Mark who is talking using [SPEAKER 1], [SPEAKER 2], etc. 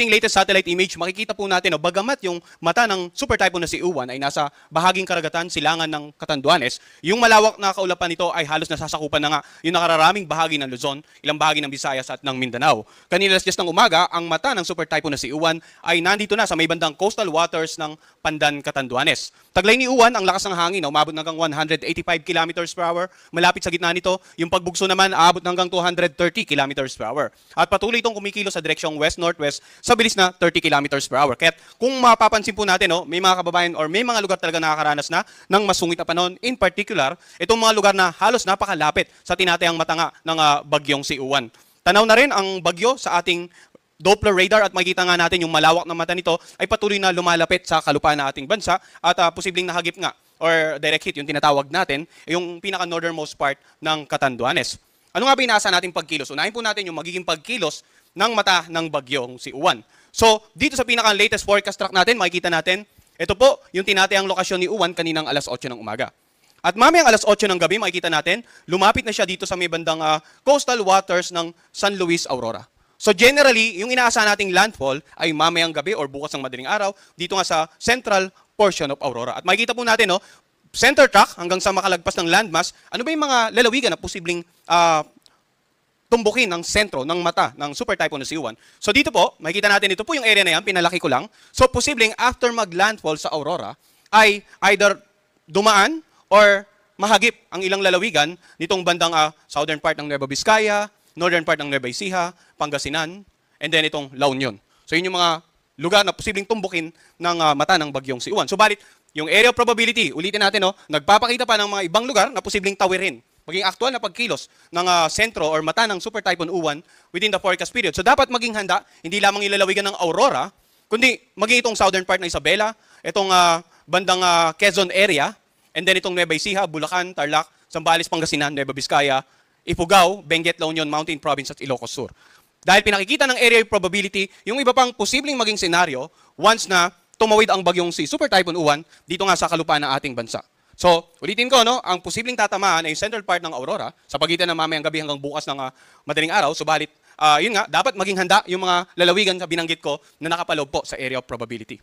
[SPEAKER 1] ating latest satellite image, makikita po natin, bagamat yung mata ng super typhoon na si Uwan ay nasa bahaging karagatan, silangan ng Catanduanes, yung malawak na kaulapan nito ay halos nasasakupan na nga yung nakararaming bahagi ng Luzon, ilang bahagi ng Visayas at ng Mindanao. Kanina alas 10 ng umaga, ang mata ng super typhoon na si Uwan ay nandito na sa may bandang coastal waters ng Pandan, Catanduanes. Taglay ni Uwan, ang lakas ng hangin, umabot hanggang 185 kilometers per hour. Malapit sa gitna nito, yung pagbugso naman, aabot hanggang 230 kilometers per hour. At patuloy itong kumikilos sa direksyong west-northwest sa bilis na 30 kilometers per hour. Kaya kung mapapansin po natin, may mga kababayan or may mga lugar talaga nakakaranas na ng masungit na panahon. In particular, itong mga lugar na halos napakalapit sa tinatayang matanga ng bagyong si Uwan. Tanaw na rin ang bagyo sa ating Doppler radar at makikita nga natin yung malawak na mata nito ay patuloy na lumalapit sa kalupaan ng ating bansa at posibleng nahagip nga or direct hit yung tinatawag natin, yung pinaka-northernmost part ng Catanduanes. Ano nga ba inaasahan nating pagkilos? Unahin po natin yung magiging pagkilos ng mata ng bagyong si Uwan. So, dito sa pinaka-latest forecast track natin, makikita natin, ito po yung tinatayang lokasyon ni Uwan kaninang alas 8 ng umaga. At mamayang alas 8 ng gabi, makikita natin, lumapit na siya dito sa may bandang coastal waters ng San Luis, Aurora. So generally, yung inaasahan nating landfall ay mamayang gabi or bukas ng madaling araw dito nga sa central portion of Aurora. At makikita po natin, center track hanggang sa makalagpas ng landmass, ano ba yung mga lalawigan na posibleng tumbukin ng sentro ng mata ng super typhoon na si Uwan. So dito po, makikita natin ito po yung area na yan, pinalaki ko lang. So posibleng after mag-landfall sa Aurora ay either dumaan or mahagip ang ilang lalawigan nitong bandang southern part ng Nueva Vizcaya, northern part ng Nueva Ecija, Pangasinan, and then itong La Union. So yun yung mga lugar na posibleng tumbukin ng mata ng bagyong si Uwan. So balit, yung area of probability, ulitin natin, nagpapakita pa ng mga ibang lugar na posibleng tawirin, maging aktual na pagkilos ng sentro or mata ng super typhoon Uwan within the forecast period. So dapat maging handa, hindi lamang ilalawigan ng Aurora, kundi maging itong southern part ng Isabela, itong bandang Quezon area, and then itong Nueva Ecija, Bulacan, Tarlac, Zambales, Pangasinan, Nueva Vizcaya, Ifugao, Benguet, La Union, Mountain Province at Ilocos Sur. Dahil pinakikita ng area probability, yung iba pang posibleng maging senaryo once na tumawid ang bagyong si Super Typhoon Uwan dito nga sa kalupaan ng ating bansa. So, ulitin ko, ang posibleng tatamaan ay central part ng Aurora sa pagitan ng mamayang gabi hanggang bukas ng madaling araw. Subalit, yun nga, dapat maging handa yung mga lalawigan sa binanggit ko na nakapaloob po sa area of probability.